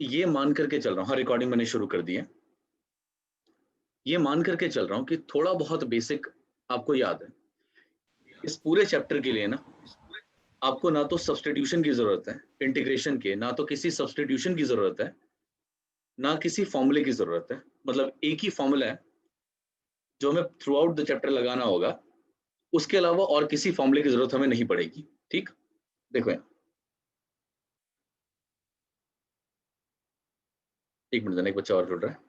ये मान करके चल रहा हूँ, हाँ रिकॉर्डिंग मैंने शुरू कर दी है। ये मान करके चल रहा हूँ कि थोड़ा बहुत बेसिक आपको याद है। इस पूरे चैप्टर के लिए ना आपको ना तो सब्स्टिट्यूशन की जरूरत है इंटीग्रेशन के, ना तो किसी सब्स्टिट्यूशन की जरूरत है, ना किसी फॉर्मूले की जरूरत है। मतलब एक ही फॉर्मूला है जो हमें थ्रू आउट द चैप्टर लगाना होगा, उसके अलावा और किसी फॉर्मूले की जरूरत हमें नहीं पड़ेगी। ठीक, देखो यहाँ, एक मिनट देना, एक बच्चा और जुड़ रहा है।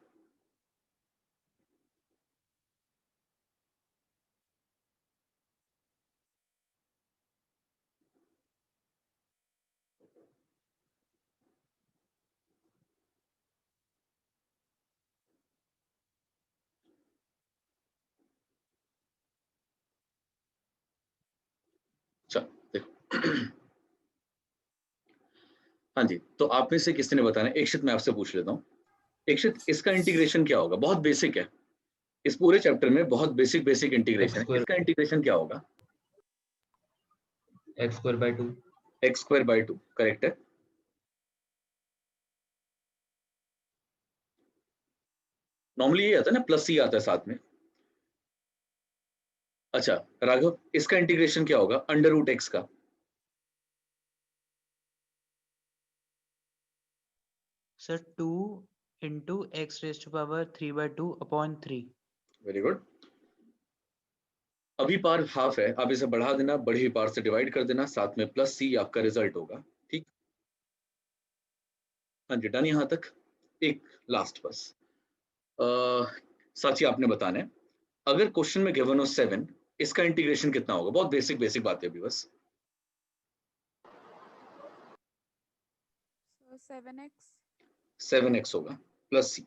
चल देखो हाँ जी, तो आप में से किसी ने बताना है? इक्षित, मैं आपसे पूछ लेता हूँ। इक्षित, इसका इंटीग्रेशन क्या होगा? बहुत बेसिक है, इस पूरे चैप्टर में बहुत बेसिक इंटीग्रेशन है। इसका इंटीग्रेशन क्या होगा? X square by 2। X square by 2 correct है। नॉर्मली ये आता है ना, प्लस सी आता है साथ में। अच्छा राघव, इसका इंटीग्रेशन क्या होगा अंडर रूट एक्स का? Sir 2 into x raised to power 3/2/3। Very good. अभी पार हाफ है, आप इसे बढ़ा देना, बड़े ही पार से डिवाइड कर देना, साथ में प्लस सी आपका रिजल्ट होगा। ठीक, हाँ जी डन यहाँ तक। एक लास्ट बस साची आपने बताना है, अगर क्वेश्चन में गिवन हो 7, इसका इंटीग्रेशन कितना होगा? बहुत बेसिक बात है अभी बस। 7x होगा प्लस सी।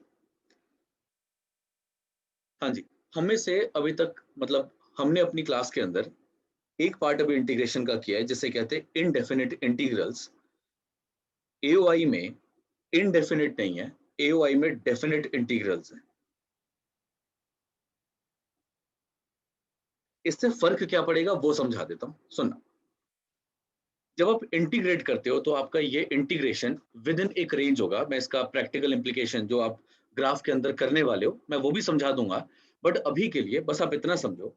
हाँ जी, हमें से अभी तक मतलब हमने अपनी क्लास के अंदर एक पार्ट अभी इंटीग्रेशन का किया है जिसे कहते हैं इनडेफिनिट इंटीग्रल्स। एओआई में इनडेफिनिट नहीं है, एओआई में डेफिनिट इंटीग्रल्स है। इससे फर्क क्या पड़ेगा वो समझा देता हूं, सुनना। जब आप इंटीग्रेट करते हो तो आपका ये इंटीग्रेशन विद इन एक रेंज होगा। मैं इसका प्रैक्टिकल इंप्लीकेशन जो आप ग्राफ के अंदर करने वाले हो मैं वो भी समझा दूंगा, बट अभी के लिए बस आप इतना समझो,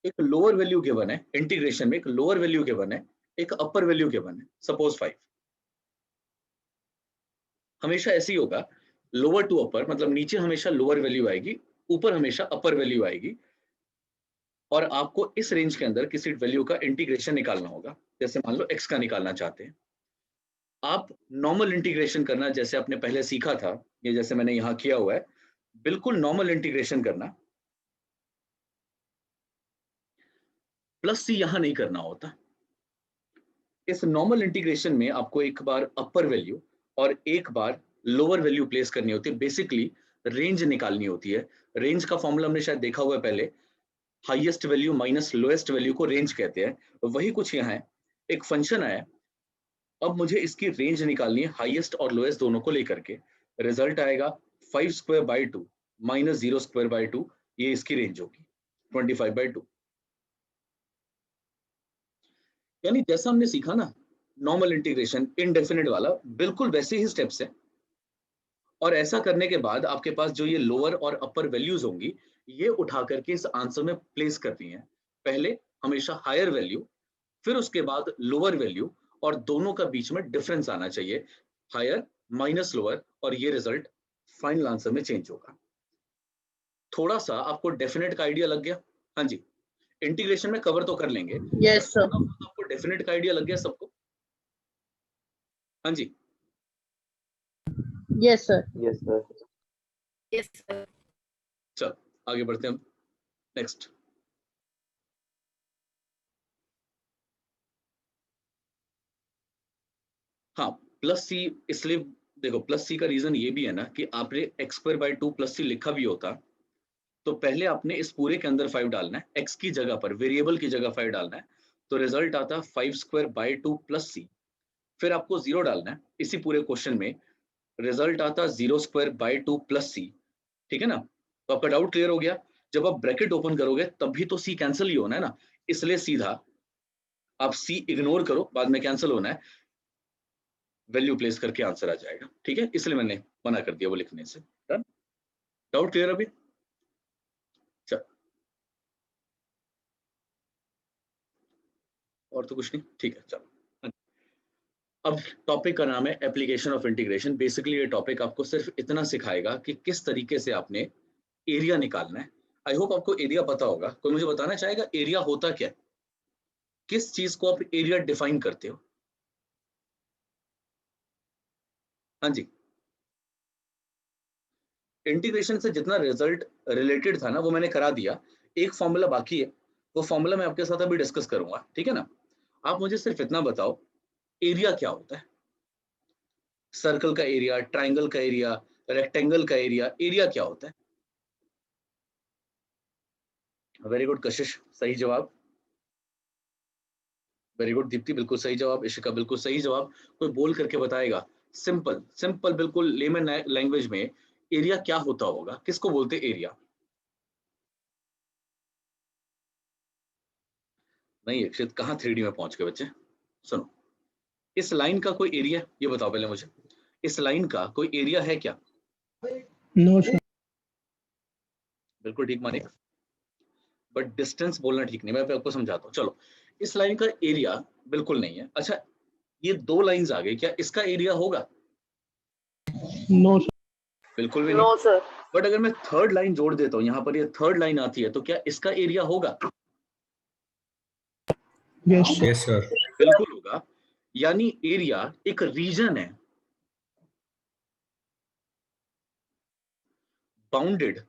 एक लोअर वैल्यू गिवन है इंटीग्रेशन में, एक लोअर वैल्यू गिवन है, एक अपर वैल्यू गिवन है, सपोज 5। हमेशा ऐसे ही होगा, लोअर टू अपर, मतलब नीचे हमेशा लोअर वैल्यू आएगी, ऊपर हमेशा अपर वैल्यू आएगी। और आपको इस रेंज के अंदर किसी वैल्यू का इंटीग्रेशन निकालना होगा। जैसे मान लो x का निकालना चाहते हैं आप, नॉर्मल इंटीग्रेशन करना जैसे आपने पहले सीखा था, ये जैसे मैंने यहाँ किया हुआ है, बिल्कुल नॉर्मल इंटीग्रेशन करना। प्लस सी यहाँ नहीं करना होता। इस नॉर्मल इंटीग्रेशन में आपको एक बार अपर वैल्यू और एक बार लोअर वैल्यू प्लेस करनी होती है, बेसिकली रेंज निकालनी होती है। रेंज का फॉर्मूला हमने शायद देखा हुआ है पहले, highest value minus lowest value को रेंज कहते हैं। वही कुछ यहाँ है, एक फंक्शन आया, अब मुझे इसकी रेंज निकालनी है हाईएस्ट और लोएस्ट दोनों को लेकर के। रिजल्ट आएगा 5 square by 2 minus 0 square by 2, ये इसकी रेंज होगी 25/2। यानी जैसा हमने सीखा ना नॉर्मल इंटीग्रेशन इनडेफिनिट वाला, बिल्कुल वैसे ही स्टेप्स है। और ऐसा करने के बाद आपके पास जो ये लोअर और अपर वैल्यूज होंगी, ये उठा करके इस आंसर में प्लेस करनी है। पहले हमेशा हायर वैल्यू, फिर उसके बाद लोअर वैल्यू, और दोनों का बीच में डिफरेंस आना चाहिए, हायर माइनस लोअर, और ये रिजल्ट फाइनल आंसर में चेंज होगा। थोड़ा सा आपको डेफिनेट का आइडिया लग गया? हाँ जी, इंटीग्रेशन में कवर तो कर लेंगे। Yes sir. आपको डेफिनेट का आइडिया लग गया सबको? हाँ जी, yes sir. Yes sir. Yes sir. चल आगे बढ़ते हैं हम। नेक्स्ट, हाँ प्लस सी, इसलिए देखो प्लस सी का रीजन ये भी है ना कि आपने एक्स स्क्वायर बाई 2 प्लस सी लिखा भी होता तो पहले आपने इस पूरे के अंदर 5 डालना है, एक्स की जगह पर, वेरिएबल की जगह 5 डालना है, तो रिजल्ट आता 5 स्क्वायर बाई 2 प्लस सी। फिर आपको 0 डालना है इसी पूरे क्वेश्चन में, रिजल्ट आता 0 स्क्वायर बाई 2 प्लस सी। ठीक है ना? तो आपका डाउट क्लियर हो गया? जब आप ब्रैकेट ओपन करोगे तभी तो सी कैंसिल ही होना है ना, इसलिए सीधा आप सी इग्नोर करो, बाद में कैंसिल होना है। वैल्यू प्लेस करके आंसर आ जाएगा, ठीक है, इसलिए मैंने मना कर दिया वो लिखने से। डन, डाउट क्लियर अभी? चल, और तो कुछ नहीं, ठीक है, चलो। अब टॉपिक का नाम है एप्लीकेशन ऑफ इंटीग्रेशन। बेसिकली ये टॉपिक आपको सिर्फ इतना सिखाएगा कि किस तरीके से आपने एरिया निकालना है। आई होप आपको एरिया पता होगा। कोई मुझे बताना चाहेगा एरिया होता क्या है? किस चीज को आप एरिया डिफाइन करते हो? हाँ जी, इंटीग्रेशन से जितना रिजल्ट रिलेटेड था ना वो मैंने करा दिया। एक फॉर्मूला बाकी है, वो फॉर्मूला मैं आपके साथ अभी डिस्कस करूंगा, ठीक है ना। आप मुझे सिर्फ इतना बताओ एरिया क्या होता है? सर्कल का एरिया, ट्राइंगल का एरिया, रेक्टेंगल का एरिया, एरिया क्या होता है? वेरी गुड कशिश, सही जवाब। वेरी गुड दीप्ति, बिल्कुल सही जवाब। इशिका, बिल्कुल सही जवाब। कोई बोल करके बताएगा सिंपल सिंपल बिल्कुल लेमन लैंग्वेज में एरिया क्या होता होगा? किसको बोलते एरिया? नहीं अक्षित, कहाँ 3D में पहुंच गए बच्चे? सुनो, इस लाइन का कोई एरिया, ये बताओ पहले मुझे, इस लाइन का कोई एरिया है क्या? No sir. बिल्कुल ठीक मानिक, बट डिस्टेंस बोलना ठीक नहीं। मैं आपको समझाता हूँ, चलो। इस लाइन का एरिया बिल्कुल नहीं है। अच्छा, ये दो लाइंस आ गई, क्या इसका एरिया होगा? No sir. बिल्कुल भी नहीं। No, sir. बट अगर मैं थर्ड लाइन जोड़ देता हूँ, यहाँ पर ये थर्ड लाइन आती है, तो क्या इसका एरिया होगा? Yes sir. Yes sir. बिल्कुल होगा। यानी एरिया एक रीजन है बाउंडेड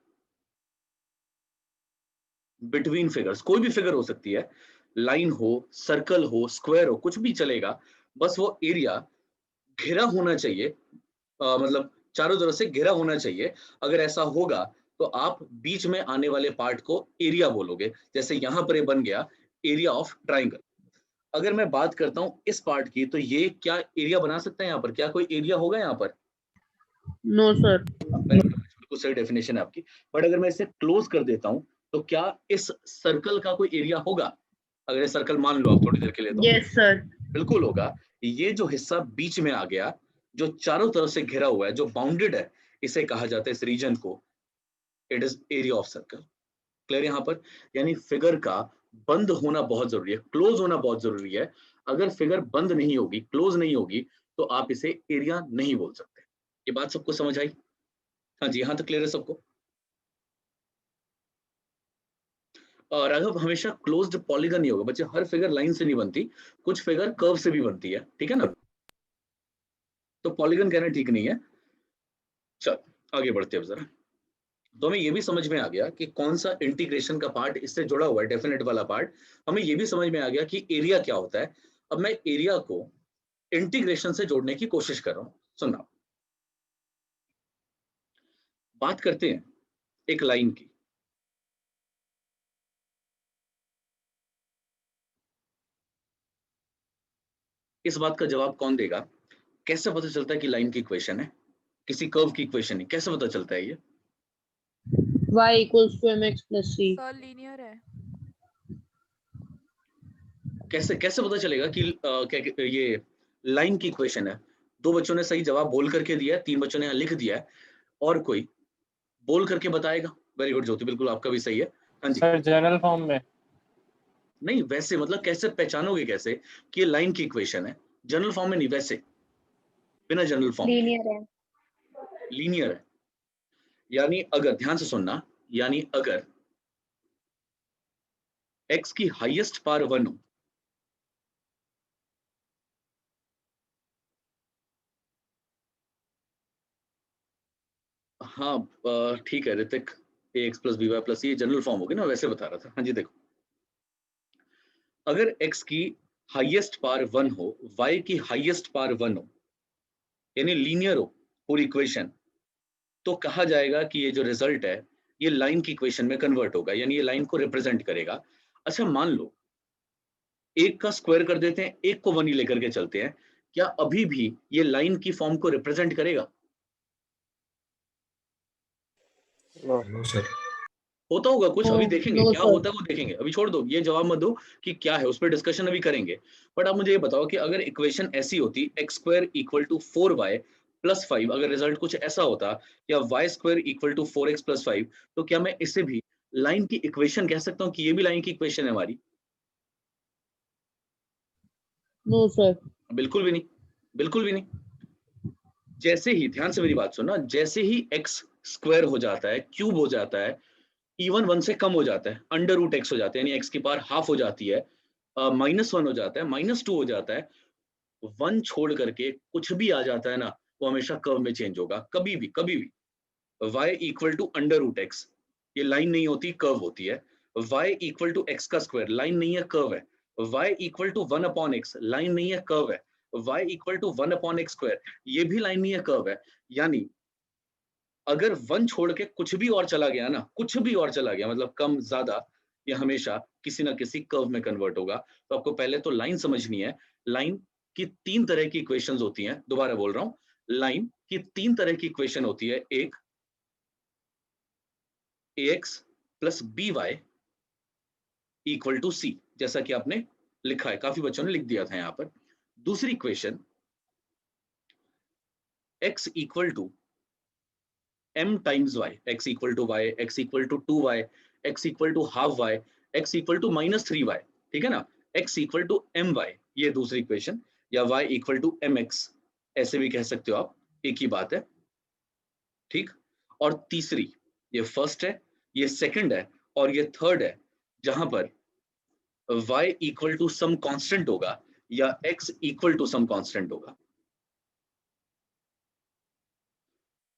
बिटवीन फिगर्स। कोई भी फिगर हो सकती है, लाइन हो, सर्कल हो, स्क्वायर हो, कुछ भी चलेगा, बस वो एरिया घिरा होना चाहिए, मतलब चारों तरफ से घिरा होना चाहिए। अगर ऐसा होगा तो आप बीच में आने वाले पार्ट को एरिया बोलोगे। जैसे यहां पर ये बन गया एरिया ऑफ ट्राइंगल। अगर मैं बात करता हूं इस पार्ट की, तो ये क्या एरिया बना सकता है? यहाँ पर क्या कोई एरिया होगा यहाँ पर? No, sir. बिल्कुल सही डेफिनेशन है आपकी। बट अगर मैं इसे क्लोज कर देता हूं, तो क्या इस सर्कल का कोई एरिया होगा? अगर ये सर्कल मान लो आप थोड़ी देर के लिए, तो Yes, sir. बिल्कुल होगा। ये जो हिस्सा बीच में आ गया, जो चारों तरफ से घिरा हुआ है, जो बाउंडेड है, इसे कहा जाता है, इस रीजन को, it is area of circle. Clear यहाँ पर? यानी फिगर का बंद होना बहुत जरूरी है, क्लोज होना बहुत जरूरी है। अगर फिगर बंद नहीं होगी, क्लोज नहीं होगी, तो आप इसे एरिया नहीं बोल सकते। ये बात सबको समझ आई? हाँ जी, यहाँ तक क्लियर है सबको? और राघव, हमेशा क्लोज्ड पॉलीगन नहीं होगा बच्चे, हर फिगर लाइन से नहीं बनती, कुछ फिगर कर्व से भी बनती है, ठीक है ना। तो पॉलीगन कहना ठीक नहीं है। चल आगे बढ़ते हैं जरा। तो हमें ये भी समझ में आ गया कि कौन सा इंटीग्रेशन का पार्ट इससे जुड़ा हुआ है, डेफिनेट वाला पार्ट। हमें ये भी समझ में आ गया कि एरिया क्या होता है। अब मैं एरिया को इंटीग्रेशन से जोड़ने की कोशिश कर रहा हूं। सुनना, बात करते हैं एक लाइन की। इस बात का जवाब कौन देगा? कैसे पता चलता है कि लाइन की इक्वेशन है, किसी कर्व की इक्वेशन है? कैसे पता चलता है ये? Y equals to mx plus c. Sir linear है। कैसे कैसे पता चलेगा कि ये लाइन की इक्वेशन है? दो बच्चों ने सही जवाब बोल करके दिया है, तीन बच्चों ने यहाँ लिख दिया है, और कोई बोल करके बताएगा? वेरी गुड ज्योति, बिल्कुल आपका भी सही है। हाँ जी। सर जनरल फॉर्म में। नहीं, वैसे मतलब कैसे पहचानोगे कैसे कि ये लाइन की इक्वेशन है? जनरल फॉर्म में नहीं, वैसे बिना जनरल फॉर्म के। Linear है। लीनियर है। यानी अगर, ध्यान से सुनना, यानी अगर x की हाईएस्ट पावर 1 हो, हाँ ठीक है Hrithik, ax plus B Y plus, ये जनरल फॉर्म होगी ना, वैसे बता रहा था। हाँ जी, देखो, अगर x की हाईएस्ट पावर 1 हो, y की हाईएस्ट पावर 1 हो, यानी लीनियर हो पूरी इक्वेशन, तो कहा जाएगा कि ये जो रिजल्ट है ये लाइन की इक्वेशन में कन्वर्ट होगा, यानी ये लाइन को रिप्रेजेंट करेगा। अच्छा मान लो एक का स्क्वायर कर देते हैं, एक को 1 ही लेकर के चलते हैं, क्या अभी भी ये लाइन की फॉर्म को रिप्रेजेंट करेगा? No sir. होता होगा कुछ, अभी देखेंगे no क्या sir. होता है वो देखेंगे, अभी छोड़ दो, ये जवाब मत दो कि क्या है, उस पर डिस्कशन अभी करेंगे। बट आप मुझे ये बताओ कि अगर इक्वेशन ऐसी होती x² = 4y + 5, अगर रिजल्ट कुछ ऐसा होता या y² = 4x + 5, तो क्या मैं इसे भी लाइन की इक्वेशन कह सकता हूँ कि ये भी लाइन की इक्वेशन है हमारी? No sir. बिल्कुल भी नहीं, बिल्कुल भी नहीं। जैसे ही, ध्यान से मेरी बात सुनना, जैसे ही x² हो जाता है, क्यूब हो जाता है, इवन 1 से कम हो जाता है, √x हो जाता है, यानी x की पावर हाफ हो जाती है, -1 हो जाता है, -2 हो जाता है, 1 छोड़ करके कुछ भी आ जाता है ना, वो हमेशा कर्व में चेंज होगा, कभी भी, कभी भी। y = √x, ये लाइन नहीं होती, कर्व होती है। y = x², लाइन नहीं है, कर्व है। y = 1/x, लाइन नहीं है, कर्व है। y = 1/x², ये भी लाइन नहीं है, कर्व है। यानी अगर 1 छोड़ के कुछ भी और चला गया ना, कुछ भी और चला गया, मतलब कम ज्यादा, ये हमेशा किसी ना किसी कर्व में कन्वर्ट होगा। तो आपको पहले तो लाइन समझनी है। लाइन की 3 तरह की इक्वेशंस होती हैं, दोबारा बोल रहा हूं, लाइन की 3 तरह की इक्वेशन होती है। एक ax + by = c, जैसा कि आपने लिखा है, काफी बच्चों ने लिख दिया था यहाँ पर। दूसरी equation x = m times y, x = y, x = 2y, x = half y, x = -3y, ठीक है ना, x = my, ये दूसरी इक्वेशन, या y = mx, ऐसे भी कह सकते हो आप, एक ही बात है, ठीक। और तीसरी, ये फर्स्ट है, ये सेकंड है, और ये थर्ड है, जहां पर y = सम कांस्टेंट होगा या x = सम कांस्टेंट होगा।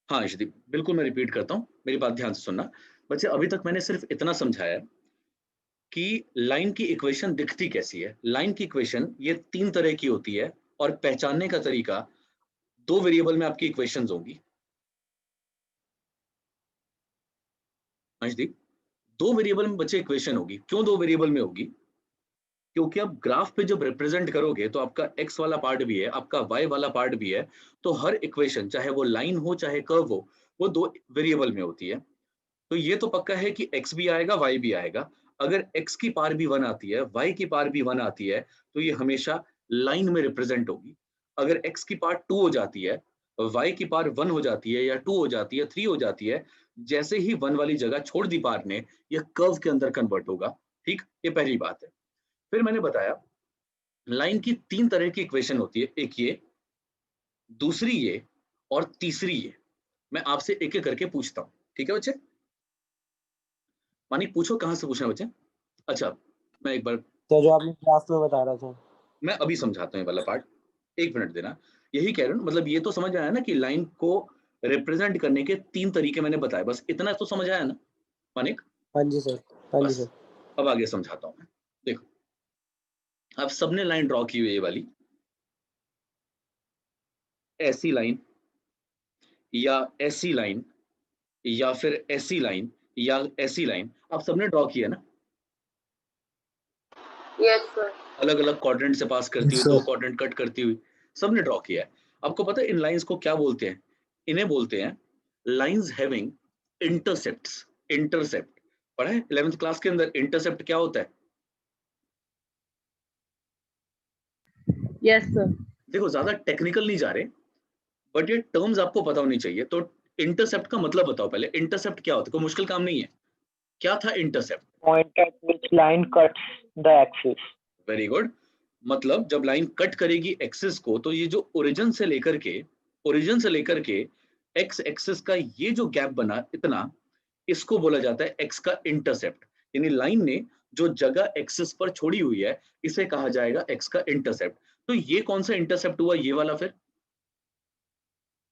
हाँ ईशदीप, बिल्कुल मैं रिपीट करता हूँ, मेरी बात ध्यान से सुनना। बच्चे अभी तक मैंने सिर्फ इतना समझाया कि लाइन की इक्वेशन दिखती कैसी है। लाइन की इक्वेशन ये 3 तरह की होती है, और पहचानने का तरीका, 2 वेरिएबल में आपकी इक्वेशंस होंगी। अर्शदीप, 2 वेरिएबल में बच्चे इक्वेशन होगी। क्यों 2 वेरिएबल में होगी? क्योंकि आप ग्राफ पे जब रिप्रेजेंट करोगे तो आपका x वाला पार्ट भी है, आपका y वाला पार्ट भी है, तो हर इक्वेशन, चाहे वो लाइन हो चाहे कर्व हो, वो 2 वेरिएबल में होती है। तो ये तो पक्का है कि x भी आएगा, y भी आएगा। अगर x की पावर भी 1 आती है, y की पावर भी 1 आती है, तो ये हमेशा लाइन में रिप्रेजेंट होगी। अगर x की पावर 2 हो जाती है, y की पावर 1 हो जाती है, या 2 हो जाती है, 3 हो जाती है, जैसे ही 1 वाली जगह छोड़ दी पावर ने, ये कर्व के अंदर कन्वर्ट होगा, ठीक। ये पहली बात है। फिर मैंने बताया लाइन की 3 तरह की इक्वेशन होती है, एक ये, दूसरी ये, और तीसरी ये। मैं आपसे एक एक करके पूछता हूँ, ठीक है बच्चे? मानी पूछो, कहाँ से पूछना है बच्चे? अच्छा, मैं एक बार, तो जो आपने क्लास में बता रहा था, मैं अभी समझाता हूँ ये वाला पार्ट, 1 मिनट देना। यही कह रहा हूँ, मतलब ये तो समझ आया ना कि लाइन को रिप्रेजेंट करने के 3 तरीके मैंने बताए, बस इतना तो समझ आया ना मानिक? हाँ जी सर, हाँ जी बस सर। अब आगे समझाता हूँ मैं। देखो, आप सबने लाइन ड्रॉ की हुई है, ये वाली, ऐसी लाइन, या ऐसी लाइन, या फिर ऐसी लाइन, या ऐसी लाइन, आप सबने ड्रॉ किया ना, Yes sir. अलग अलग क्वाड्रेंट से पास करती हुई, 2 क्वाड्रेंट कट करती हुई, सबने ड्रॉ किया है। आपको पता है इन लाइंस को क्या बोलते हैं? इन्हें बोलते हैं लाइंस हैविंग इंटरसेप्ट्स। इंटरसेप्ट पढ़ा है 11th क्लास के अंदर? इंटरसेप्ट क्या होता है? Yes sir. देखो, ज्यादा टेक्निकल नहीं जा रहे, बट ये टर्म्स आपको पता होनी चाहिए। तो इंटरसेप्ट का मतलब बताओ पहले, इंटरसेप्ट क्या होता है? कोई मुश्किल काम नहीं है। क्या था intercept? Point at which line cuts the axis. Very good. मतलब जब लाइन कट करेगी एक्सिस को, तो ये जो ओरिजिन से लेकर के एक्स एक्सिस का ये जो गैप बना इतना, इसको बोला जाता है एक्स का इंटरसेप्ट। यानी लाइन ने जो जगह एक्सिस पर छोड़ी हुई है, इसे कहा जाएगा एक्स का इंटरसेप्ट। तो ये कौन सा इंटरसेप्ट हुआ? ये वाला। फिर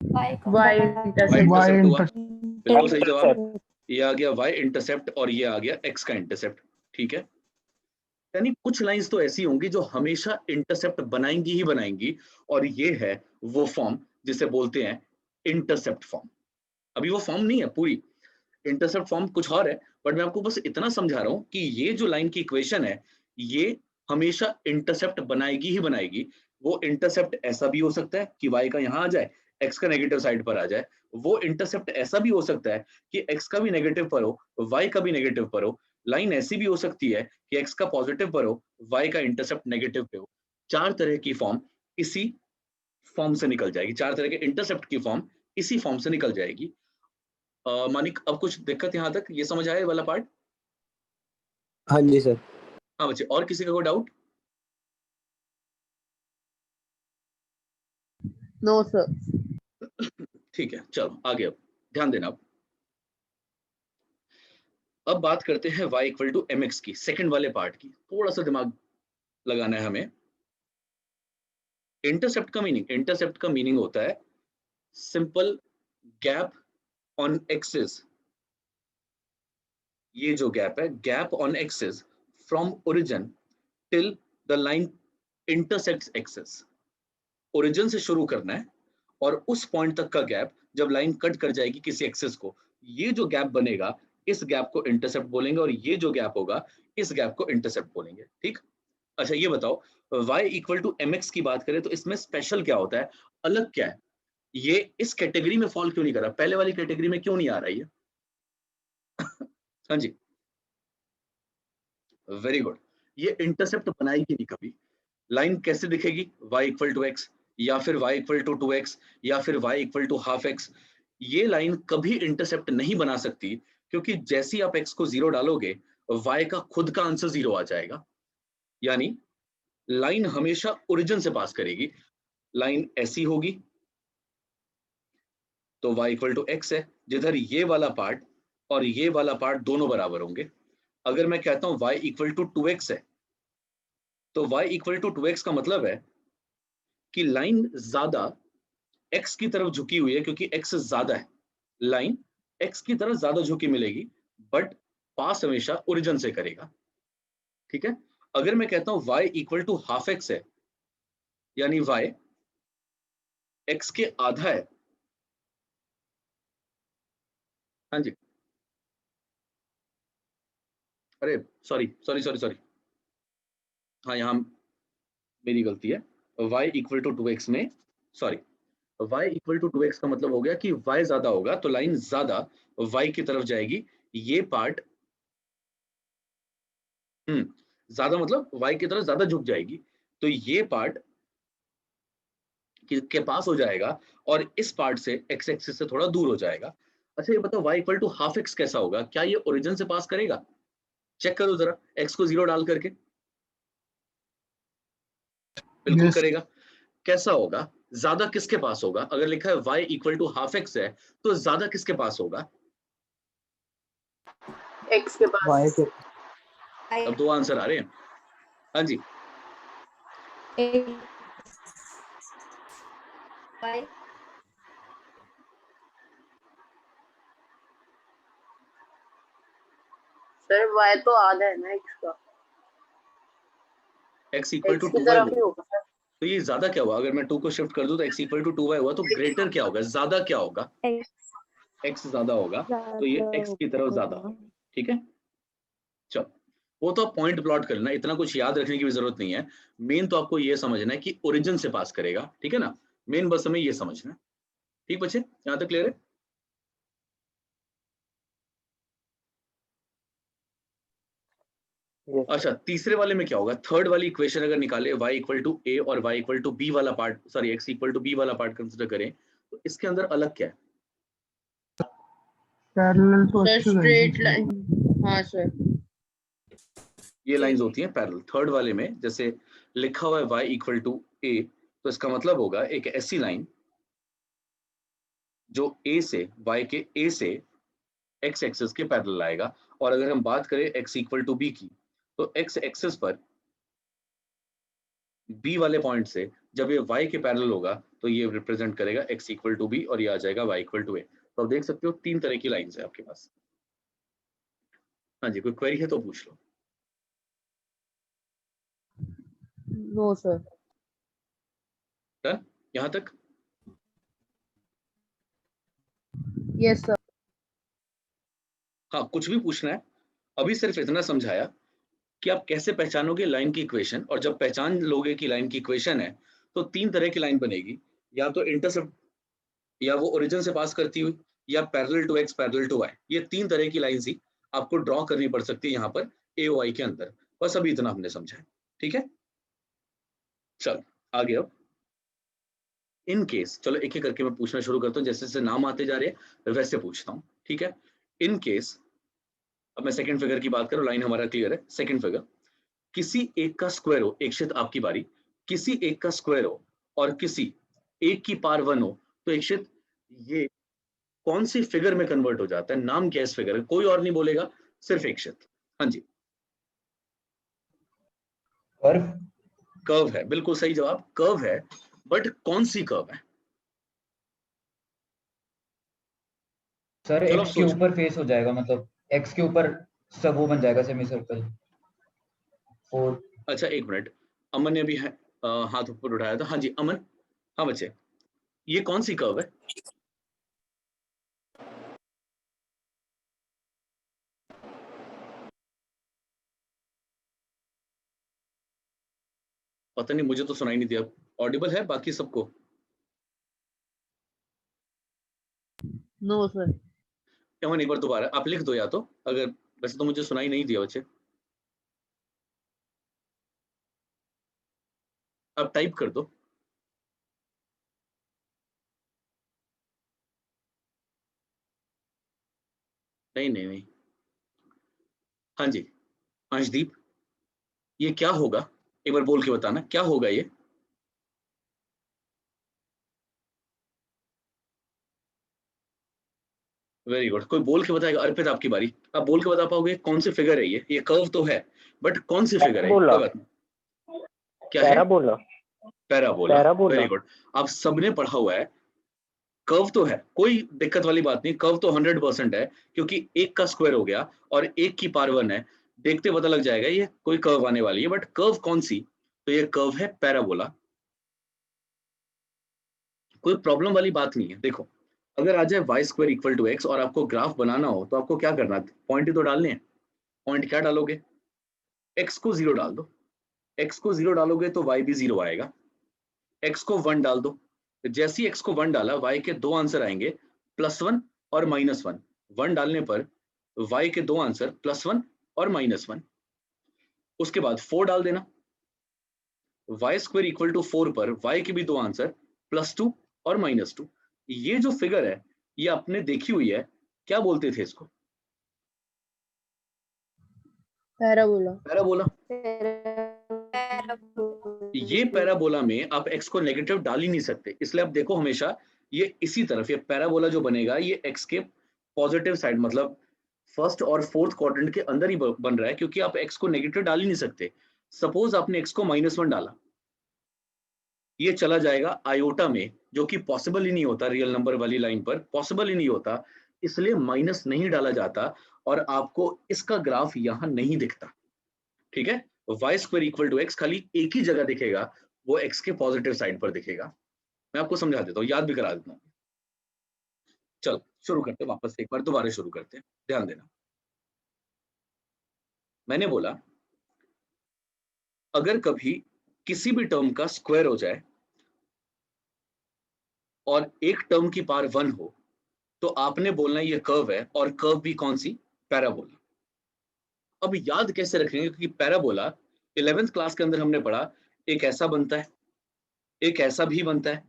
Y वाई intercept. इंटरसेप्ट हुआ, बिल्कुल सही जवाब। Intercept. ये आ गया वाई इंटरसेप्ट, और ये आ गया एक्स का इंटरसेप्ट, ठीक है। यानी कुछ लाइंस तो ऐसी होंगी जो हमेशा इंटरसेप्ट बनाएंगी ही बनाएंगी, और ये है वो फॉर्म जिसे बोलते हैं इंटरसेप्ट फॉर्म। अभी वो फॉर्म नहीं है पूरी, इंटरसेप्ट फॉर्म कुछ और है, बट मैं आपको बस इतना समझा रहा हूं कि ये जो लाइन की इक्वेशन है, ये हमेशा इंटरसेप्ट बनाएगी ही बनाएगी। वो इंटरसेप्ट ऐसा भी हो सकता है कि y का यहां आ जाए, x का नेगेटिव साइड पर आ जाए। वो इंटरसेप्ट ऐसा भी हो सकता है कि x का भी नेगेटिव पर हो, y का भी नेगेटिव पर हो। लाइन ऐसी भी हो सकती है कि x का पॉजिटिव पर हो, y का इंटरसेप्ट नेगेटिव पे हो। 4 तरह की फॉर्म इसी फॉर्म से निकल जाएगी, 4 तरह के इंटरसेप्ट की फॉर्म इसी फॉर्म से निकल जाएगी। मानिक, अब कुछ दिक्कत यहाँ तक, ये समझ आया ये वाला पार्ट? हाँ जी सर। हाँ बच्चे, और किसी का कोई डाउट? No sir. ठीक है, चलो आगे। अब ध्यान देना। अब बात करते हैं y इक्वल टू mx की, सेकंड वाले पार्ट की। थोड़ा सा दिमाग लगाना है हमें। इंटरसेप्ट का मीनिंग होता है सिंपल गैप ऑन एक्सिस। ये जो गैप है, gap on axis from origin till the line intersects axis. Origin से शुरू करना है और उस पॉइंट तक का गैप जब लाइन कट कर जाएगी किसी एक्सिस को, ये जो गैप बनेगा इस गैप को इंटरसेप्ट बोलेंगे, और ये जो गैप होगा इस गैप को इंटरसेप्ट बोलेंगे। ठीक। अच्छा ये बताओ, y इक्वल टू mx की बात करें तो इसमें स्पेशल क्या होता है, अलग क्या है? ये इस कैटेगरी में फॉल क्यों नहीं कर रहा, पहले वाली कैटेगरी में क्यों नहीं आ रहा है? हाँ जी, वेरी गुड। ये इंटरसेप्ट बनाएगी नहीं कभी। लाइन कैसे दिखेगी? y इक्वल टू एक्स, या फिर y इक्वल टू 2x, या फिर y equal to half x। ये लाइन कभी इंटरसेप्ट नहीं बना सकती, क्योंकि जैसे ही आप x को 0 डालोगे y का खुद का आंसर 0 आ जाएगा। यानी लाइन हमेशा ओरिजिन से पास करेगी। लाइन ऐसी होगी तो y इक्वल टू एक्स है, जिधर ये वाला पार्ट और ये वाला पार्ट दोनों बराबर होंगे। अगर मैं कहता हूं y इक्वल टू 2x है, तो y इक्वल टू 2x का मतलब है कि लाइन ज्यादा x की तरफ झुकी हुई है, क्योंकि x ज्यादा है। लाइन x की तरफ ज्यादा झुकी मिलेगी, बट पास हमेशा ओरिजिन से करेगा। ठीक है। अगर मैं कहता हूं y equal to half X है, यानी y x के आधा है। हाँ जी, अरे सॉरी सॉरी सॉरी सॉरी, हाँ यहाँ मेरी गलती है। y इक्वल टू 2x में, sorry, y equal to 2x का मतलब हो गया कि y ज्यादा होगा तो लाइन ज्यादा y की तरफ जाएगी। ये पार्ट ज्यादा मतलब y की तरफ ज्यादा झुक जाएगी, तो ये पार्ट के पास हो जाएगा और इस पार्ट से x एक्सिस से थोड़ा दूर हो जाएगा। अच्छा ये बताओ, y equal to half X कैसा होगा? क्या ये ओरिजिन से पास करेगा? चेक करो जरा, x को 0 डाल करके। बिल्कुल Yes. करेगा। कैसा होगा? ज्यादा किसके पास होगा? अगर लिखा है y equal to half X है, तो ज्यादा किसके पास होगा? एक्स के पास। वाई के अब 2 आंसर आ रहे हैं। हाँ जी, सर y तो आधा है ना x का, x इक्वल टू x की 2y तरफ ही होगा सर। तो ये ज्यादा क्या हुआ? अगर मैं 2 को शिफ्ट कर दूं तो x इक्वल टू 2y हुआ, तो ग्रेटर क्या होगा, ज्यादा क्या होगा? x ज्यादा होगा, तो ये x की तरफ ज्यादा होगा। ठीक है, चलो वो तो आप पॉइंट प्लॉट कर लेना, इतना कुछ याद रखने की भी जरूरत नहीं है। मेन तो आपको ये समझना है कि ओरिजिन से पास करेगा। ठीक है ना, मेन बस हमें ये समझना है। ठीक बच्चे, यहाँ तक क्लियर है? Yes, अच्छा, तीसरे वाले में क्या होगा? थर्ड वाली इक्वेशन अगर निकाले, y इक्वल टू a और y इक्वल टू b वाला part, sorry x equal to b वाला पार्ट कंसिडर करें, तो इसके अंदर अलग क्या है? पैरेलल तो सर अच्छी स्ट्रेट लाइन। लाइन। हाँ सर। ये लाइंस होती हैं पैरेलल। थर्ड वाले में जैसे लिखा हुआ है y इक्वल टू a, तो इसका मतलब होगा एक ऐसी लाइन जो a से, y के a से x एक्सिस के पैरेलल आएगा। और अगर हम बात करें x इक्वल टू b की, तो x एक्सिस पर b वाले पॉइंट से जब ये y के पैरेलल होगा तो ये रिप्रेजेंट करेगा x इक्वल टू b, और ये आ जाएगा y इक्वल टू a। तो आप देख सकते हो 3 तरह की लाइंस है आपके पास। हाँ जी, कोई क्वेरी है तो पूछ लो। No sir. डन यहाँ तक? Yes sir. हाँ, कुछ भी पूछना है? अभी सिर्फ इतना समझाया कि आप कैसे पहचानोगे लाइन की इक्वेशन, और जब पहचान लोगे कि लाइन की इक्वेशन है तो 3 तरह की लाइन बनेगी। या तो इंटरसेप्ट या वो ओरिजिन से पास करती हुई, या parallel to X parallel to Y. ये 3 तरह की लाइंस ही आपको ड्रॉ करनी पड़ सकती है यहाँ पर AOI के अंदर। बस अभी इतना हमने समझा है, ठीक है। चलो आगे, अब इन केस, चलो एक एक करके मैं पूछना शुरू करता हूँ, जैसे जैसे नाम आते जा रहे हैं वैसे पूछता हूँ, ठीक है। इन केस, अब मैं सेकंड फिगर की बात करूँ, लाइन हमारा क्लियर है। सेकंड फिगर, किसी एक का स्क्वायर हो, एक शित आपकी बारी, किसी एक का स्क्वायर हो और किसी एक की पावर 1 हो, तो एक शित ये कौन सी फिगर में कन्वर्ट हो जाता है? नाम क्या इस फिगर है? कोई और नहीं बोलेगा, सिर्फ एक शित। हाँ जी, कर्व। कर्व है, बिल्कुल सही जवाब, कर्व है। बट कौन सी कर्व है? सर चलो एक्स के सोच, ऊपर फेस हो जाएगा, मतलब एक्स के ऊपर सब वो बन जाएगा सेमी सर्कल। और अच्छा एक मिनट, अमन ने भी है हाथ ऊपर उठाया था। हाँ जी अमन, हाँ बच्चे, ये कौन सी कर्व है? पता नहीं, मुझे तो सुनाई नहीं दिया। ऑडिबल है बाकी सबको? No sir. अमन एक बार दोबारा आप लिख दो या तो, अगर, वैसे तो मुझे सुनाई नहीं दिया बच्चे, अब टाइप कर दो। नहीं नहीं नहीं, हाँ जी अंशदीप, ये क्या होगा? एक बार बोल के बताना क्या होगा ये। वेरी गुड, कोई बोल के बताएगा? अर्पित आपकी बारी, आप बोल के बता पाओगे कौन सी फिगर है ये कर्व तो है बट कौन सी फिगर है? पैराबोला। कोई बात नहीं, क्या है? Parabola. Parabola. Parabola. Very good, आप सबने पढ़ा हुआ है। कर्व तो है, कोई दिक्कत वाली बात नहीं, कर्व तो 100% है, क्योंकि एक का स्क्वायर हो गया और एक की पावर 1 है, देखते पता लग जाएगा ये कोई कर्व आने वाली है। बट कर्व कौन सी? तो ये कर्व है पैराबोला। कोई प्रॉब्लम वाली बात नहीं है। देखो, अगर आ जाए Y square equal to X और आपको ग्राफ बनाना हो तो आपको क्या करना है? पॉइंट ही तो डालने हैं। पॉइंट क्या डालोगे? एक्स को 0 डाल दो। एक्स को 0 डालोगे तो वाई भी 0 आएगा। एक्स को 1 डाल दो, जैसे ही एक्स को 1 डाला वाई के 2 आंसर आएंगे, +1 और -1। 1 डालने पर वाई के 2 आंसर +1 और -1। उसके बाद 4 डाल देना, वाई स्क्वायर इक्वल टू 4 पर वाई के भी 2 आंसर +2 और -2। ये जो फिगर है ये आपने देखी हुई है, क्या बोलते थे इसको? पैराबोला। पैराबोला। ये पैराबोला में आप x को नेगेटिव डाल ही नहीं सकते, इसलिए आप देखो हमेशा ये इसी तरफ, ये पैराबोला जो बनेगा ये x के पॉजिटिव साइड, मतलब फर्स्ट और फोर्थ क्वाड्रेंट के अंदर ही बन रहा है, क्योंकि आप x को नेगेटिव डाल ही नहीं सकते। सपोज आपने x को -1 डाला, ये चला जाएगा आयोटा में, जो कि पॉसिबल ही नहीं होता, रियल नंबर वाली लाइन पर पॉसिबल ही नहीं होता, इसलिए माइनस नहीं डाला जाता और आपको इसका ग्राफ यहां नहीं दिखता, ठीक है। Y square equal to X खाली एक ही जगह दिखेगा, वो एक्स के पॉजिटिव साइड पर दिखेगा। मैं आपको समझा देता हूँ, याद भी करा देता हूँ। चलो शुरू करते हैं, वापस एक बार दोबारा शुरू करते हैं, ध्यान देना। मैंने बोला अगर कभी किसी भी टर्म का स्क्वायर हो जाए और एक टर्म की पावर 1 हो, तो आपने बोलना ये कर्व है, और कर्व भी कौन सी? पैराबोला। अब याद कैसे रखेंगे? क्योंकि पैराबोला 11th क्लास के अंदर हमने पढ़ा, एक ऐसा बनता है, एक ऐसा भी बनता है,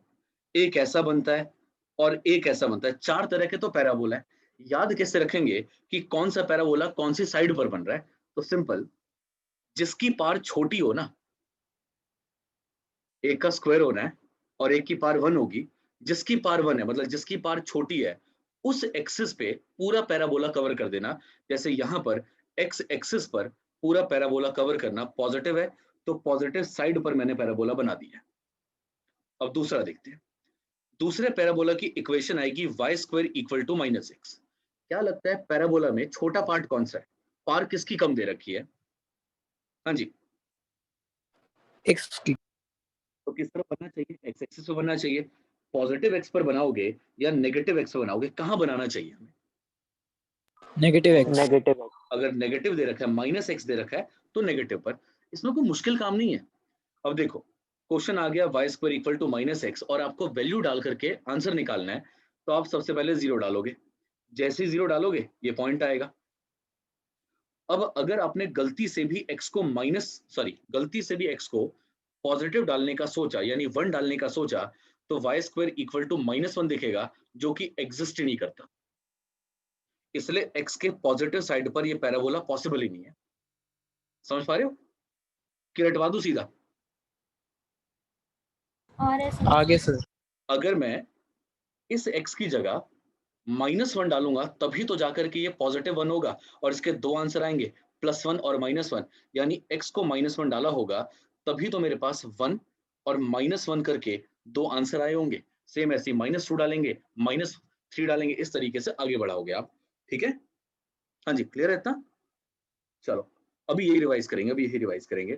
एक ऐसा बनता है और एक ऐसा बनता है। 4 तरह के तो पैराबोला है। याद कैसे रखेंगे कि कौन सा पैराबोला कौन सी साइड पर बन रहा है? तो सिंपल, जिसकी पावर छोटी हो ना, एक का स्क्वायर होना है और एक की पावर 1 होगी, जिसकी पावर 1 है मतलब जिसकी पावर छोटी है, उस एक्सिस पे पूरा पैराबोला कवर कर देना। जैसे यहाँ पर एक्स एक्सिस पर पूरा पैराबोला कवर करना पॉजिटिव है, तो पॉजिटिव साइड पर मैंने पैराबोला बना दिया। अब दूसरा देखते हैं। दूसरे पैराबोला की इक्वेशन आएगी Y square equal to -x। क्या लगता है पैराबोला में छोटा पार्ट कौन सा है? पावर किसकी कम दे रखी है? हाँ जी, एक्स की। तो किस तरफ बनना चाहिए? एक्स एक्सिस पर बनना चाहिए। पॉजिटिव एक्स पर बनाओगे या नेगेटिव एक्स पर बनाओगे? कहाँ बनाना चाहिए हमें? Negative x. नेगेटिव। अगर नेगेटिव दे रखा है, -x दे रखा है, तो नेगेटिव पर। इसमें कोई मुश्किल काम नहीं है। अब देखो, क्वेश्चन आ गया Y square equal to -x और आपको वैल्यू डाल करके आंसर निकालना है। तो आप सबसे पहले 0 डालोगे, जैसे ही 0 डालोगे ये पॉइंट आएगा। अब अगर आपने गलती से भी x को पॉजिटिव डालने का सोचा, यानी 1 डालने का सोचा, तो y स्क्वायर इक्वल टू -1 दिखेगा, जो कि एग्जिस्ट ही नहीं करता। इसलिए x के पॉजिटिव साइड पर ये पैराबोला पॉसिबल ही नहीं है। समझ पा रहे हो कि रटवा दूं सीधा? आगे सर। अगर मैं इस x की जगह -1 डालूंगा तभी तो जाकर के ये पॉजिटिव 1 होगा, और इसके दो आंसर आएंगे, +1 और -1, यानी x को -1 डाला होगा तभी तो मेरे पास 1 और -1 करके दो आंसर आए होंगे। सेम ऐसे -2 डालेंगे, -3 डालेंगे, इस तरीके से आगे बढ़ाओगे आप। ठीक है, हाँ जी, क्लियर है इतना? चलो अभी यही रिवाइज करेंगे।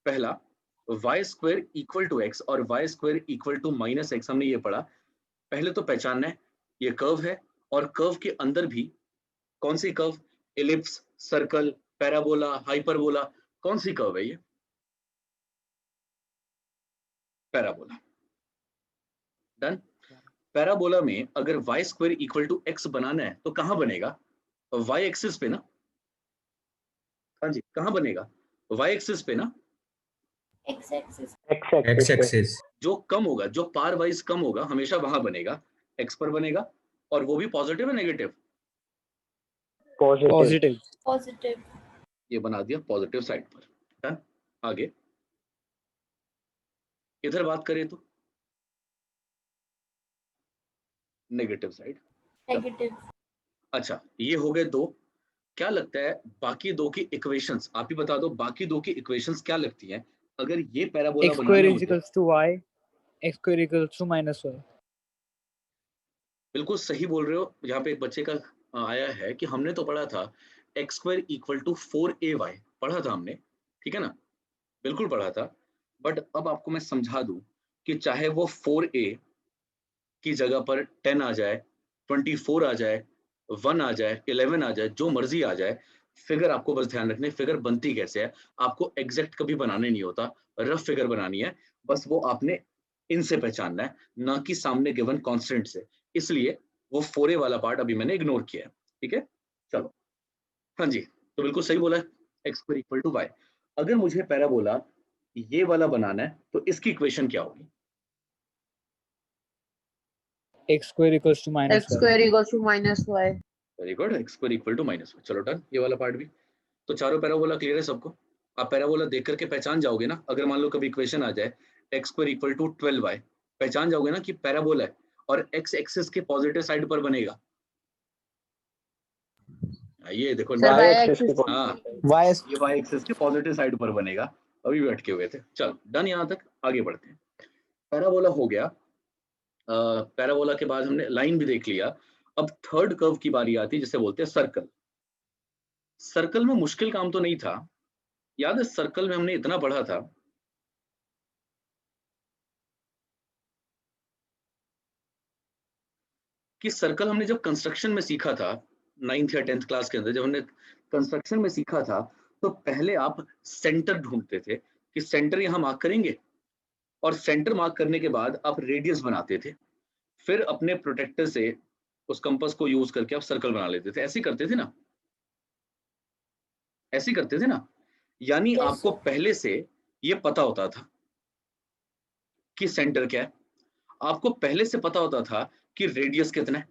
पहला y square equal to x और y square equal to -x, हमने ये पढ़ा। पहले तो पहचानना है ये कर्व है, और कर्व के अंदर भी कौन सी curve? Ellipse, circle, parabola, hyperbola, कौन सी कर्व है ये? पैराबोला। डन। पैराबोला में अगर y square equal to x बनाना है तो कहां बनेगा? y एक्सिस पे ना। हाँ जी, कहां बनेगा? y एक्सिस पे ना। एक्स एक्सिस जो कम होगा, जो पार वाइज कम होगा, हमेशा वहां बनेगा, x पर बनेगा, और वो भी पॉजिटिव है नेगेटिव? पॉजिटिव। ये बना दिया पॉजिटिव साइड पर। डन। आगे इधर बात करें तो नेगेटिव साइड। अच्छा, ये हो गए दो। क्या लगता है बाकी दो की इक्वेशंस? आप ही बता दो, बाकी दो की इक्वेशंस क्या लगती हैं अगर ये पैराबोला x बनाना square है is मुझे? equals to y, x square equals to -y. बिल्कुल सही बोल रहे हो। यहाँ पे एक बच्चे का आया है कि हमने तो पढ़ा था x square equal to 4ay, पढ़ा था हमने, ठीक है ना, बिल्कुल पढ़ा था। बट अब आपको मैं समझा दूं कि चाहे वो 4a की जगह पर 10 आ जाए, 24 आ जाए, 1 आ जाए, 11 आ जाए, जो मर्जी आ जाए, फिगर आपको बस ध्यान रखने फिगर बनती कैसे है। आपको एग्जैक्ट कभी बनाने नहीं होता, रफ फिगर बनानी है, बस वो आपने इनसे पहचानना है, ना कि सामने गिवन कांस्टेंट से। इसलिए वो 4a वाला पार्ट अभी मैंने इग्नोर किया है। ठीक है, चलो। हाँ जी, तो बिल्कुल सही बोला, x square equal to y। अगर मुझे पैराबोला ये वाला बनाना है तो इसकी इक्वेशन क्या होगी? x square equals to -y. -y. Very good, x square equal to -y। चलो डन, ये वाला पार्ट भी। तो चारों पैराबोला क्लियर है सबको? आप पैराबोला देख करके पहचान जाओगे ना, अगर मान लो कभी इक्वेशन आ जाए x square equal to 12y, पहचान जाओगे ना कि पैराबोला है और x एक्सिस के पॉजिटिव साइड पर बनेगा। ये देखो, Sir, y y axis axis. हाँ, y ये y एक्सिस के पॉजिटिव साइड पर बनेगा। अभी भी अटके हुए थे। चलो डन, यहाँ तक आगे बढ़ते हैं। पैराबोला हो गया। पैराबोला के बाद हमने लाइन भी देख लिया। अब थर्ड कर्व की बारी आती है जिसे बोलते हैं सर्कल। सर्कल में मुश्किल काम तो नहीं था, याद है सर्कल में हमने इतना पढ़ा था कि सर्कल हमने जब कंस्ट्रक्शन में सीखा था 9th या 10th क्लास के अंदर, जब हमने कंस्ट्रक्शन में सीखा था, तो पहले आप सेंटर ढूंढते थे कि सेंटर यहां मार्क करेंगे, और सेंटर मार्क करने के बाद आप रेडियस बनाते थे, फिर अपने प्रोटेक्टर से उस कंपास को यूज करके आप सर्कल बना लेते थे। ऐसे करते थे ना, ऐसे करते थे ना। यानी Yes, आपको sir. पहले से ये पता होता था कि सेंटर क्या है, आपको पहले से पता होता था कि रेडियस कितना है।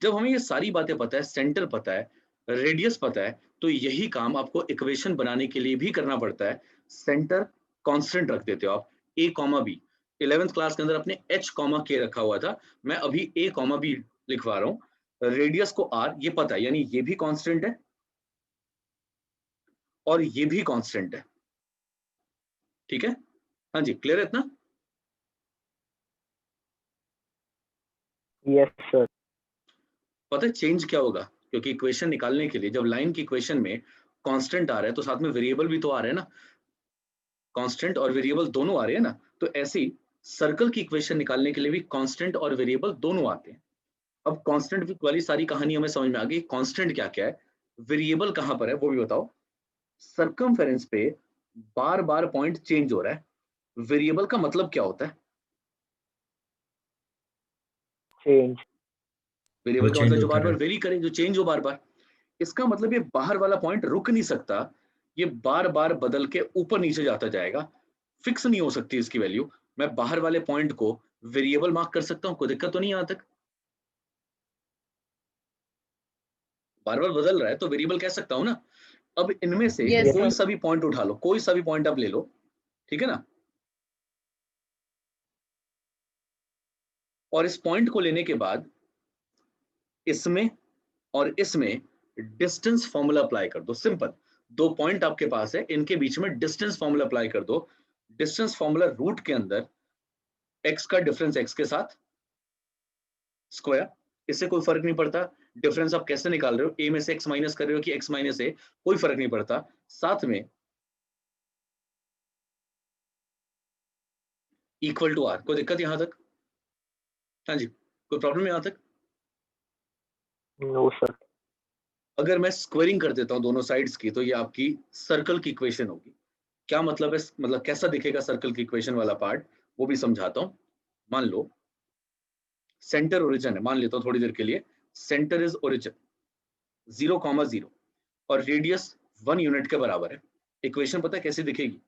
जब हमें ये सारी बातें पता है, सेंटर पता है, रेडियस पता है, तो यही काम आपको इक्वेशन बनाने के लिए भी करना पड़ता है। सेंटर कांस्टेंट रख देते हो आप, a comma b। 11th class के अंदर अपने h कॉमा k रखा हुआ था, मैं अभी a कॉमा b लिखवा रहा हूँ। रेडियस को r, ये पता है, यानी ये भी कांस्टेंट है और ये भी कांस्टेंट है। ठीक है, हाँ जी, क्लियर है इतना? यस सर पता है चेंज क्या होगा? क्योंकि इक्वेशन निकालने के लिए जब लाइन की इक्वेशन में कांस्टेंट आ रहा है तो साथ में वेरिएबल भी तो आ रहे हैं ना, कांस्टेंट और वेरिएबल दोनों आ रहे हैं ना। तो ऐसे ही सर्कल की इक्वेशन निकालने के लिए भी कांस्टेंट और वेरिएबल दोनों आते हैं। अब कांस्टेंट वाली सारी कहानी हमें समझ में आ गई, कांस्टेंट क्या क्या है, वेरिएबल कहां पर है वो भी बताओ। सर्कमफेरेंस पे बार बार पॉइंट चेंज हो रहा है, वेरिएबल का मतलब क्या होता है? चेंज। वेरिएबल का change मतलब जो होता बार बार रहे। वेरी करे, जो चेंज हो बार बार। इसका मतलब ये बाहर वाला पॉइंट रुक नहीं सकता, ये बार बार बदल के ऊपर नीचे जाता जाएगा, फिक्स नहीं हो सकती इसकी वैल्यू। मैं बाहर वाले पॉइंट को वेरिएबल मार्क कर सकता हूँ, कोई दिक्कत तो नहीं यहाँ तक। बार बार बदल रहा है तो वेरिएबल कह सकता हूँ ना। अब इनमें से Yes, कोई sir. सा भी पॉइंट उठा लो, कोई सा भी पॉइंट आप ले लो, ठीक है ना। और इस पॉइंट को लेने के बाद इसमें और इसमें डिस्टेंस फॉर्मूला अप्लाई कर दो। सिंपल, दो पॉइंट आपके पास है, इनके बीच में डिस्टेंस फॉर्मूला अप्लाई कर दो। डिस्टेंस फॉर्मूला रूट के अंदर x का डिफरेंस x के साथ स्क्वायर, इससे कोई फर्क नहीं पड़ता डिफरेंस आप कैसे निकाल रहे हो, a में से x माइनस कर रहे हो कि x माइनस a, कोई फर्क नहीं पड़ता। साथ में इक्वल टू r, कोई दिक्कत यहां तक? हाँ जी, कोई प्रॉब्लम यहां तक? No sir. अगर मैं स्क्वायरिंग कर देता हूं दोनों साइड्स की, तो ये आपकी सर्कल की इक्वेशन होगी। क्या मतलब है, मतलब कैसा दिखेगा सर्कल की इक्वेशन वाला पार्ट, वो भी समझाता हूं। मान लो सेंटर ओरिजिन है, मान लेता हूं थोड़ी देर के लिए, सेंटर इज ओरिजिन 0,0 और रेडियस 1 यूनिट के बराबर है। इक्वेशन पता है कैसी दिखेगी?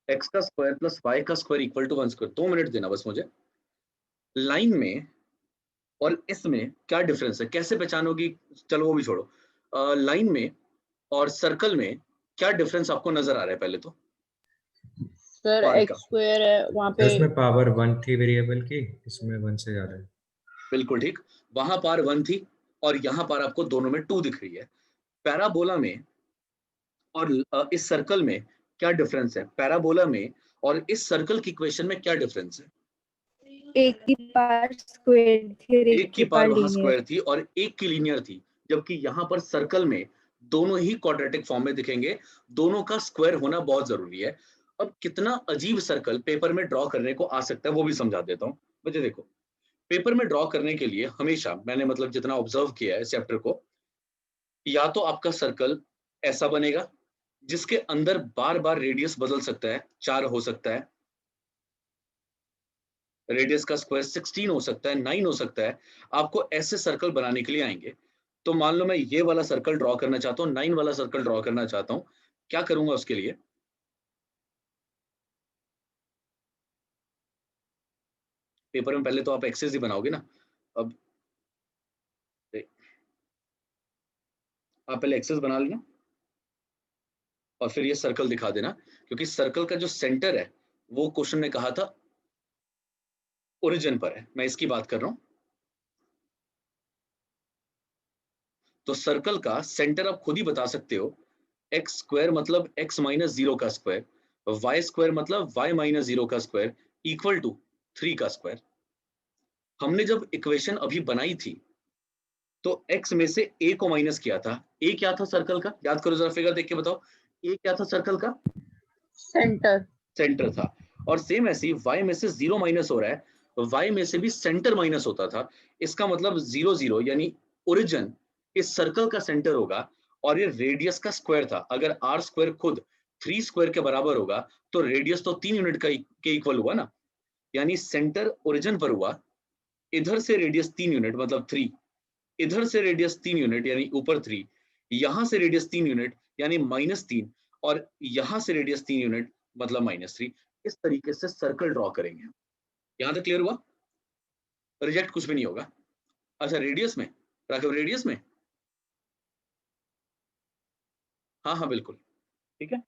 x का स्क्वायर प्लस y का square equal to 1 square. 2 minute देना बस मुझे। लाइन में और इसमें क्या डिफरेंस है, कैसे पहचानोगी? चलो वो भी छोड़ो। लाइन में और सर्कल में क्या डिफरेंस आपको नजर आ रहा है पहले तो? सर पार एक्स का, स्क्वायर है वहाँ तो पे। उसमें पावर 1 थी वेरिएबल की, इसमें 1 से ज्यादा है। बिल्कुल ठीक। वहां पार 1 थी और यहाँ पर आपको दोनों में 2 दिख रही है। पैराबोला में और इस सर्कल में क्या डिफरेंस है? पैराबोला में और इस सर्कल की इक्वेशन में क्या डिफरेंस है? एक की पार स्क्वायर थी और एक एक की की पार पार वहां लीनियर। स्क्वायर थी और एक की लीनियर थी, जबकि यहाँ पर सर्कल में दोनों ही क्वाड्रेटिक फॉर्म में दिखेंगे। दोनों का स्क्वायर होना बहुत जरूरी है। अब कितना अजीब सर्कल पेपर में ड्रॉ करने को आ सकता है वो भी समझा देता हूँ। मुझे देखो, पेपर में ड्रॉ करने के लिए हमेशा मैंने मतलब जितना ऑब्जर्व किया है चैप्टर को, या तो आपका सर्कल ऐसा बनेगा जिसके अंदर बार बार रेडियस बदल सकता है, 4 हो सकता है, रेडियस का स्क्वायर 16 हो सकता है, 9 हो सकता है। आपको ऐसे सर्कल बनाने के लिए आएंगे। तो मान लो मैं ये वाला सर्कल ड्रॉ करना चाहता हूँ, 9 वाला सर्कल ड्रॉ करना चाहता हूँ, क्या करूंगा उसके लिए? पेपर में पहले तो आप एक्सेस ही बनाओगे ना। अब आप पहले एक्सेस बना लेना और फिर ये सर्कल दिखा देना, क्योंकि सर्कल का जो सेंटर है वो क्वेश्चन ने कहा था ओरिजिन पर है, मैं इसकी बात कर रहा हूं। तो सर्कल का सेंटर आप खुद ही बता सकते हो। एक्स स्क्वायर मतलब एक्स माइनस 0 का स्क्वायर, वाई स्क्वायर मतलब वाई माइनस 0 का स्क्वायर इक्वल टू 3 का स्क्वायर। हमने जब इक्वेशन अभी बनाई थी तो x में से a को माइनस किया था। a क्या था सर्कल का, याद करो जरा, फिगर देख के बताओ। a क्या था सर्कल का? सेंटर। सेंटर था। और सेम ऐसे ही y में से 0 माइनस हो रहा है, तो y में से भी सेंटर माइनस होता था। इसका मतलब 0 0 यानी ओरिजिन इस सर्कल का सेंटर होगा और ये रेडियस का स्क्वायर था। अगर r स्क्वायर खुद 3 स्क्वायर के बराबर होगा तो रेडियस तो 3 यूनिट का के इक्वल हुआ ना, यानी सेंटर ओरिजिन पर हुआ। इधर से रेडियस 3 यूनिट मतलब 3, इधर से रेडियस 3 यूनिट यानी ऊपर 3, यहां से रेडियस 3 यूनिट यानी -3, और यहां से रेडियस 3 यूनिट मतलब -3। इस तरीके से सर्कल ड्रॉ करेंगे। यहां तक क्लियर हुआ? रिजेक्ट कुछ भी नहीं होगा। अच्छा, रेडियस में राघव, रेडियस में हाँ हाँ बिल्कुल ठीक है।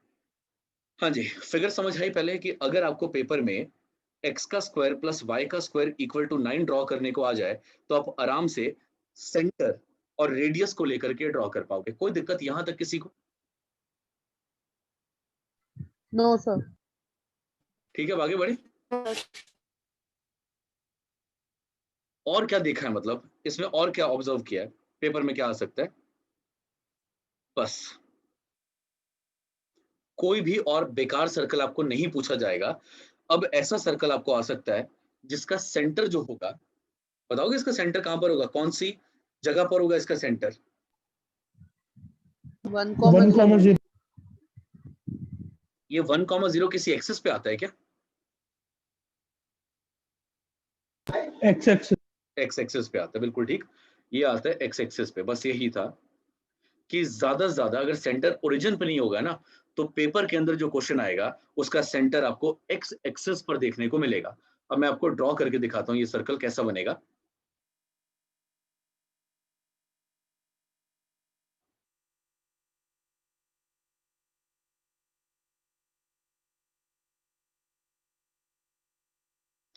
हाँ जी, फिगर समझ आई पहले कि अगर आपको पेपर में x का स्क्वायर प्लस y का स्क्वायर इक्वल टू 9 ड्रॉ करने को आ जाए तो आप आराम से सेंटर और रेडियस को लेकर के ड्रॉ कर पाओगे। कोई दिक्कत यहां तक किसी को? No sir. ठीक है, अब आगे बढ़े। और क्या देखा है, मतलब इसमें और क्या ऑब्जर्व किया है, पेपर में क्या आ सकता है? बस कोई भी और बेकार सर्कल आपको नहीं पूछा जाएगा। अब ऐसा सर्कल आपको आ सकता है जिसका सेंटर जो होगा, बताओगे इसका सेंटर कहां पर होगा, कौन सी जगह पर होगा इसका सेंटर? 1, 0. ये 1,0 किसी एक्सेस पे आता है क्या? एक्स एक्सिस एक्स एक्सेस पे आता है, बिल्कुल ठीक, ये आता है एक्स एक्सेस पे। बस यही था कि ज्यादा से ज्यादा अगर सेंटर ओरिजिन पे नहीं होगा ना, तो पेपर के अंदर जो क्वेश्चन आएगा उसका सेंटर आपको एक्स एक्सेस पर देखने को मिलेगा। अब मैं आपको ड्रॉ करके दिखाता हूं ये सर्कल कैसा बनेगा।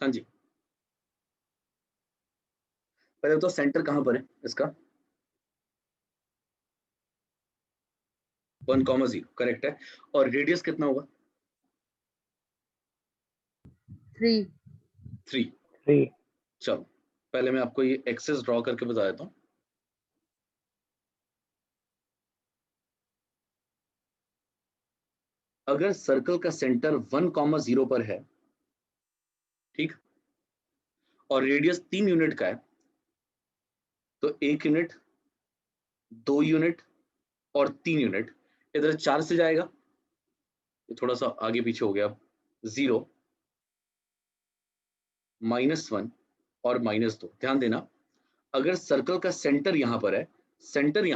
हाँ जी, पहले तो सेंटर कहां पर है इसका? 1,0 करेक्ट है। और रेडियस कितना होगा? 3. 3। 3. चलो पहले मैं आपको ये एक्सेस ड्रॉ करके बता देता हूं। अगर सर्कल का सेंटर 1,0 पर है, ठीक, और रेडियस 3 यूनिट का है, तो 1 यूनिट, 2 यूनिट और 3 यूनिट, इधर 4 से जाएगा, ये थोड़ा सा आगे पीछे हो गया, 0, -1 और -2। ध्यान देना, अगर सर्कल का सेंटर यहां पर है, सेंटर यहां